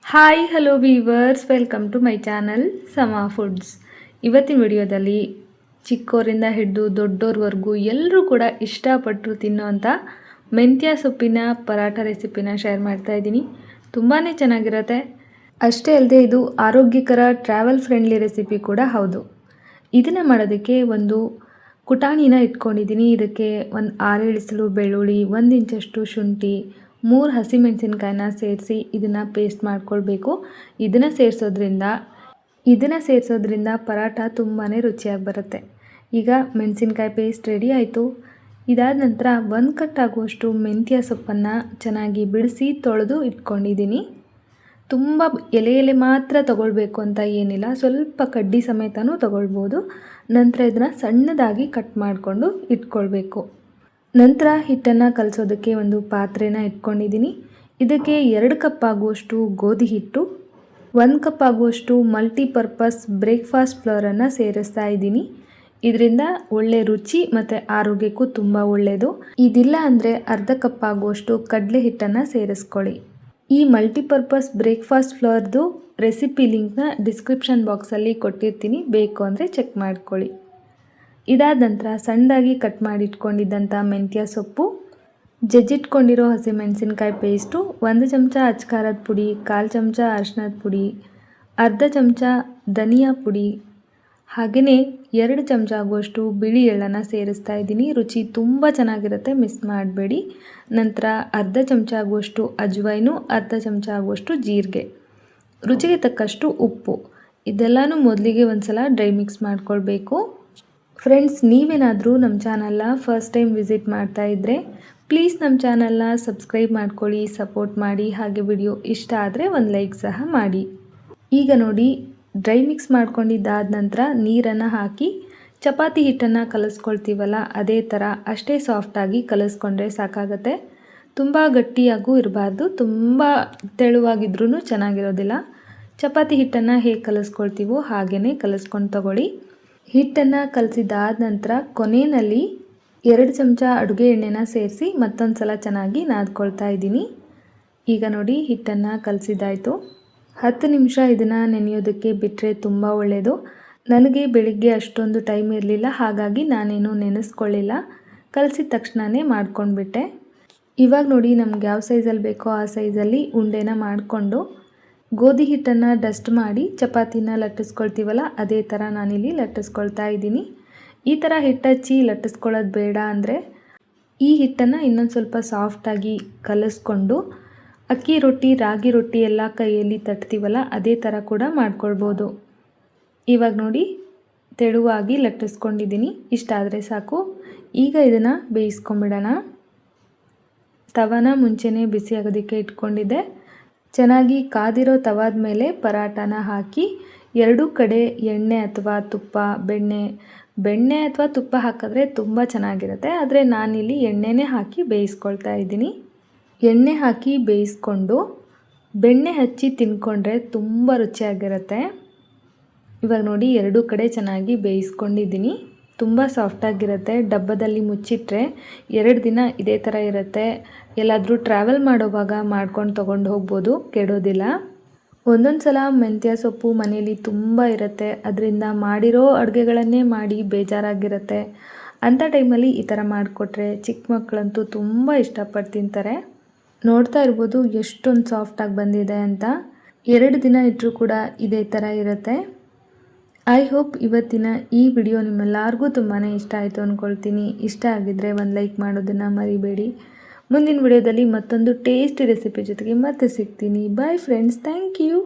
Hi hello viewers, welcome to my channel Sama foods. ಇವತ್ತಿನ ವಿಡಿಯೋದಲ್ಲಿ ಚಿಕ್ಕವರಿಂದ ಹಿಡಿದು ದೊಡ್ಡೋರ್ವರೆಗೂ ಎಲ್ಲರೂ ಕೂಡ ಇಷ್ಟಪಟ್ಟು ತಿನ್ನೋವಂಥ ಮೆಂತ್ಯ ಸೊಪ್ಪಿನ ಪರಾಠ ರೆಸಿಪಿನ ಶೇರ್ ಮಾಡ್ತಾ ಇದ್ದೀನಿ. ತುಂಬಾ ಚೆನ್ನಾಗಿರುತ್ತೆ. ಅಷ್ಟೇ ಅಲ್ಲದೆ ಇದು ಆರೋಗ್ಯಕರ ಟ್ರಾವೆಲ್ ಫ್ರೆಂಡ್ಲಿ ರೆಸಿಪಿ ಕೂಡ ಹೌದು. ಇದನ್ನು ಮಾಡೋದಕ್ಕೆ ಒಂದು ಕುಟಾಣಿನ ಇಟ್ಕೊಂಡಿದ್ದೀನಿ. ಇದಕ್ಕೆ ಒಂದು 6-7 ಎಸಳು ಬೆಳ್ಳುಳ್ಳಿ, 1 ಇಂಚಷ್ಟು ಶುಂಠಿ, 3 ಹಸಿಮೆಣಸಿನ್ಕಾಯಿನ ಸೇರಿಸಿ ಇದನ್ನು ಪೇಸ್ಟ್ ಮಾಡ್ಕೊಳ್ಬೇಕು. ಇದನ್ನು ಸೇರಿಸೋದ್ರಿಂದ ಪರಾಠ ತುಂಬಾ ರುಚಿಯಾಗಿ ಬರುತ್ತೆ. ಈಗ ಮೆಣಸಿನ್ಕಾಯಿ ಪೇಸ್ಟ್ ರೆಡಿ ಆಯಿತು. ಇದಾದ ನಂತರ 1 ಕಟ್ ಆಗುವಷ್ಟು ಮೆಂತ್ಯ ಸೊಪ್ಪನ್ನು ಚೆನ್ನಾಗಿ ಬಿಡಿಸಿ ತೊಳೆದು ಇಟ್ಕೊಂಡಿದ್ದೀನಿ. ತುಂಬ ಎಲೆ ಮಾತ್ರ ತಗೊಳ್ಬೇಕು ಅಂತ ಏನಿಲ್ಲ, ಸ್ವಲ್ಪ ಕಡ್ಡಿ ಸಮೇತನೂ ತಗೊಳ್ಬೋದು. ನಂತರ ಇದನ್ನು ಸಣ್ಣದಾಗಿ ಕಟ್ ಮಾಡಿಕೊಂಡು ಇಟ್ಕೊಳ್ಬೇಕು. ನಂತರ ಹಿಟ್ಟನ್ನು ಕಲಸೋದಕ್ಕೆ ಒಂದು ಪಾತ್ರೆನ ಇಟ್ಕೊಂಡಿದ್ದೀನಿ. ಇದಕ್ಕೆ 2 ಕಪ್ ಆಗುವಷ್ಟು ಗೋಧಿ ಹಿಟ್ಟು, 1 ಕಪ್ ಆಗುವಷ್ಟು ಮಲ್ಟಿಪರ್ಪಸ್ ಬ್ರೇಕ್ಫಾಸ್ಟ್ ಫ್ಲೋರನ್ನು ಸೇರಿಸ್ತಾ ಇದ್ದೀನಿ. ಇದರಿಂದ ಒಳ್ಳೆ ರುಚಿ ಮತ್ತು ಆರೋಗ್ಯಕ್ಕೂ ತುಂಬ ಒಳ್ಳೆಯದು. ಇದಿಲ್ಲ ಅಂದರೆ ಅರ್ಧ ಕಪ್ ಆಗುವಷ್ಟು ಕಡಲೆ ಹಿಟ್ಟನ್ನು ಸೇರಿಸ್ಕೊಳ್ಳಿ. ಈ ಮಲ್ಟಿಪರ್ಪಸ್ ಬ್ರೇಕ್ಫಾಸ್ಟ್ ಫ್ಲೋರ್ದು ರೆಸಿಪಿ ಲಿಂಕ್ನ ಡಿಸ್ಕ್ರಿಪ್ಷನ್ ಬಾಕ್ಸಲ್ಲಿ ಕೊಟ್ಟಿರ್ತೀನಿ, ಬೇಕು ಅಂದರೆ ಚೆಕ್ ಮಾಡ್ಕೊಳ್ಳಿ. ಇದಾದ ನಂತರ ಸಣ್ಣದಾಗಿ ಕಟ್ ಮಾಡಿಟ್ಕೊಂಡಿದ್ದಂಥ ಮೆಂತ್ಯ ಸೊಪ್ಪು, ಜಜ್ಜಿಟ್ಕೊಂಡಿರೋ ಹಸಿಮೆಣಸಿನ್ಕಾಯಿ ಪೇಸ್ಟು, 1 ಚಮಚ ಅಚ್ಕಾರದ ಪುಡಿ, 1/4 ಚಮಚ ಅರಿಶಿನದ ಪುಡಿ, ಅರ್ಧ ಚಮಚ ಧನಿಯಾ ಪುಡಿ, ಹಾಗೆಯೇ 2 ಚಮಚ ಆಗುವಷ್ಟು ಬಿಳಿ ಎಳ್ಳನ್ನು ಸೇರಿಸ್ತಾ ಇದ್ದೀನಿ. ರುಚಿ ತುಂಬ ಚೆನ್ನಾಗಿರುತ್ತೆ, ಮಿಸ್ ಮಾಡಬೇಡಿ. ನಂತರ ಅರ್ಧ ಚಮಚ ಆಗುವಷ್ಟು ಅಜ್ವೈನು, ಅರ್ಧ ಚಮಚ ಆಗುವಷ್ಟು ಜೀರಿಗೆ, ರುಚಿಗೆ ತಕ್ಕಷ್ಟು ಉಪ್ಪು. ಇದೆಲ್ಲನೂ ಮೊದಲಿಗೆ ಒಂದು ಸಲ ಡ್ರೈ ಮಿಕ್ಸ್ ಮಾಡ್ಕೊಳ್ಬೇಕು. ಫ್ರೆಂಡ್ಸ್, ನೀವೇನಾದರೂ ನಮ್ಮ ಚಾನಲ್ನ ಫಸ್ಟ್ ಟೈಮ್ ವಿಸಿಟ್ ಮಾಡ್ತಾ ಇದ್ದರೆ ಪ್ಲೀಸ್ ನಮ್ಮ ಚಾನಲ್ನ ಸಬ್ಸ್ಕ್ರೈಬ್ ಮಾಡ್ಕೊಳ್ಳಿ, ಸಪೋರ್ಟ್ ಮಾಡಿ. ಹಾಗೆ ವಿಡಿಯೋ ಇಷ್ಟ ಆದರೆ ಒಂದು ಲೈಕ್ ಸಹ ಮಾಡಿ. ಈಗ ನೋಡಿ, ಡ್ರೈ ಮಿಕ್ಸ್ ಮಾಡ್ಕೊಂಡಿದ್ದಾದ ನಂತರ ನೀರನ್ನು ಹಾಕಿ ಚಪಾತಿ ಹಿಟ್ಟನ್ನು ಕಲಿಸ್ಕೊಳ್ತೀವಲ್ಲ, ಅದೇ ಥರ ಅಷ್ಟೇ ಸಾಫ್ಟಾಗಿ ಕಲಿಸ್ಕೊಂಡ್ರೆ ಸಾಕಾಗತ್ತೆ. ತುಂಬ ಗಟ್ಟಿಯಾಗೂ ಇರಬಾರ್ದು, ತುಂಬ ತೆಳುವಾಗಿದ್ರೂ ಚೆನ್ನಾಗಿರೋದಿಲ್ಲ. ಚಪಾತಿ ಹಿಟ್ಟನ್ನು ಹೇಗೆ ಕಲಿಸ್ಕೊಳ್ತೀವೋ ಹಾಗೆಯೇ ಕಲಿಸ್ಕೊಂಡು ತಗೊಳ್ಳಿ. ಹಿಟ್ಟನ್ನು ಕಲಸಿದಾದ ನಂತರ ಕೊನೆಯಲ್ಲಿ 2 ಚಮಚ ಅಡುಗೆ ಎಣ್ಣೆನ ಸೇರಿಸಿ ಮತ್ತೊಂದು ಸಲ ಚೆನ್ನಾಗಿ ನಾದ್ಕೊಳ್ತಾ ಇದ್ದೀನಿ. ಈಗ ನೋಡಿ, ಹಿಟ್ಟನ್ನು ಕಲಸಿದಾಯಿತು. 10 ನಿಮಿಷ ಇದನ್ನು ನೆನೆಯೋದಕ್ಕೆ ಬಿಟ್ಟರೆ ತುಂಬ ಒಳ್ಳೆಯದು. ನನಗೆ ಬೆಳಿಗ್ಗೆ ಅಷ್ಟೊಂದು ಟೈಮ್ ಇರಲಿಲ್ಲ, ಹಾಗಾಗಿ ನಾನೇನು ನೆನೆಸ್ಕೊಳ್ಳಿಲ್ಲ, ಕಲಸಿದ ತಕ್ಷಣವೇ ಮಾಡ್ಕೊಂಡ್ಬಿಟ್ಟೆ. ಇವಾಗ ನೋಡಿ, ನಮ್ಗೆ ಯಾವ ಸೈಜಲ್ಲಿ ಬೇಕೋ ಆ ಸೈಜಲ್ಲಿ ಉಂಡೆನ ಮಾಡಿಕೊಂಡು ಗೋಧಿ ಹಿಟ್ಟನ್ನು ಡಸ್ಟ್ ಮಾಡಿ ಚಪಾತಿನ ಲಟ್ಟಿಸ್ಕೊಳ್ತೀವಲ್ಲ, ಅದೇ ಥರ ನಾನಿಲ್ಲಿ ಲಟ್ಟಿಸ್ಕೊಳ್ತಾ ಇದ್ದೀನಿ. ಈ ಥರ ಹಿಟ್ಟಚ್ಚಿ ಲಟ್ಟಿಸ್ಕೊಳ್ಳೋದು ಬೇಡ ಅಂದರೆ ಈ ಹಿಟ್ಟನ್ನು ಇನ್ನೊಂದು ಸ್ವಲ್ಪ ಸಾಫ್ಟಾಗಿ ಕಲಿಸ್ಕೊಂಡು ಅಕ್ಕಿ ರೊಟ್ಟಿ, ರಾಗಿ ರೊಟ್ಟಿ ಎಲ್ಲ ಕೈಯಲ್ಲಿ ತಟ್ತೀವಲ್ಲ, ಅದೇ ಥರ ಕೂಡ ಮಾಡ್ಕೊಳ್ಬೋದು. ಇವಾಗ ನೋಡಿ, ತೆಳುವಾಗಿ ಲಟ್ಟಿಸ್ಕೊಂಡಿದ್ದೀನಿ. ಇಷ್ಟಾದರೆ ಸಾಕು. ಈಗ ಇದನ್ನು ಬೇಯಿಸ್ಕೊಂಬಿಡೋಣ. ತವನ ಮುಂಚೆನೇ ಬಿಸಿ ಆಗೋದಕ್ಕೆ ಇಟ್ಕೊಂಡಿದ್ದೆ. ಚೆನ್ನಾಗಿ ಕಾದಿರೋ ತವಾದ ಮೇಲೆ ಪರಾಟನ ಹಾಕಿ 2 ಕಡೆ ಎಣ್ಣೆ ಅಥವಾ ತುಪ್ಪ, ಬೆಣ್ಣೆ ಅಥವಾ ತುಪ್ಪ ಹಾಕಿದ್ರೆ ತುಂಬ ಚೆನ್ನಾಗಿರುತ್ತೆ. ಆದರೆ ನಾನಿಲ್ಲಿ ಎಣ್ಣೆನೇ ಹಾಕಿ ಬೇಯಿಸ್ಕೊಳ್ತಾ ಇದ್ದೀನಿ. ಎಣ್ಣೆ ಹಾಕಿ ಬೇಯಿಸ್ಕೊಂಡು ಬೆಣ್ಣೆ ಹಚ್ಚಿ ತಿನ್ಕೊಂಡ್ರೆ ತುಂಬ ರುಚಿಯಾಗಿರುತ್ತೆ. ಇವಾಗ ನೋಡಿ, 2 ಕಡೆ ಚೆನ್ನಾಗಿ ಬೇಯಿಸ್ಕೊಂಡಿದ್ದೀನಿ. ತುಂಬ ಸಾಫ್ಟಾಗಿರುತ್ತೆ. ಡಬ್ಬದಲ್ಲಿ ಮುಚ್ಚಿಟ್ರೆ 2 ದಿನ ಇದೇ ಥರ ಇರುತ್ತೆ. ಎಲ್ಲಾದರೂ ಟ್ರಾವೆಲ್ ಮಾಡೋವಾಗ ಮಾಡ್ಕೊಂಡು ತೊಗೊಂಡು ಹೋಗ್ಬೋದು, ಕೆಡೋದಿಲ್ಲ. ಒಂದೊಂದು ಸಲ ಮೆಂತ್ಯ ಸೊಪ್ಪು ಮನೇಲಿ ತುಂಬ ಇರುತ್ತೆ, ಅದರಿಂದ ಮಾಡಿರೋ ಅಡುಗೆಗಳನ್ನೇ ಮಾಡಿ ಬೇಜಾರಾಗಿರುತ್ತೆ. ಅಂಥ ಟೈಮಲ್ಲಿ ಈ ಥರ ಮಾಡಿಕೊಟ್ರೆ ಚಿಕ್ಕ ಮಕ್ಕಳಂತೂ ತುಂಬ ಇಷ್ಟಪಟ್ಟು ತಿಂತಾರೆ. ನೋಡ್ತಾ ಇರ್ಬೋದು ಎಷ್ಟೊಂದು ಸಾಫ್ಟಾಗಿ ಬಂದಿದೆ ಅಂತ. 2 ದಿನ ಇಟ್ಟರೂ ಕೂಡ ಇದೇ ಥರ ಇರುತ್ತೆ. ಐ ಹೋಪ್ ಇವತ್ತಿನ ಈ ವಿಡಿಯೋ ನಿಮ್ಮೆಲ್ಲರಿಗೂ ತುಂಬಾ ಇಷ್ಟ ಆಯಿತು ಅಂದ್ಕೊಳ್ತೀನಿ. ಇಷ್ಟ ಆಗಿದ್ದರೆ ಒಂದು ಲೈಕ್ ಮಾಡೋದನ್ನು ಮರಿಬೇಡಿ. ಮುಂದಿನ ವಿಡಿಯೋದಲ್ಲಿ ಮತ್ತೊಂದು ಟೇಸ್ಟಿ ರೆಸಿಪಿ ಜೊತೆಗೆ ಮತ್ತೆ ಸಿಗ್ತೀನಿ. Bye friends, thank you.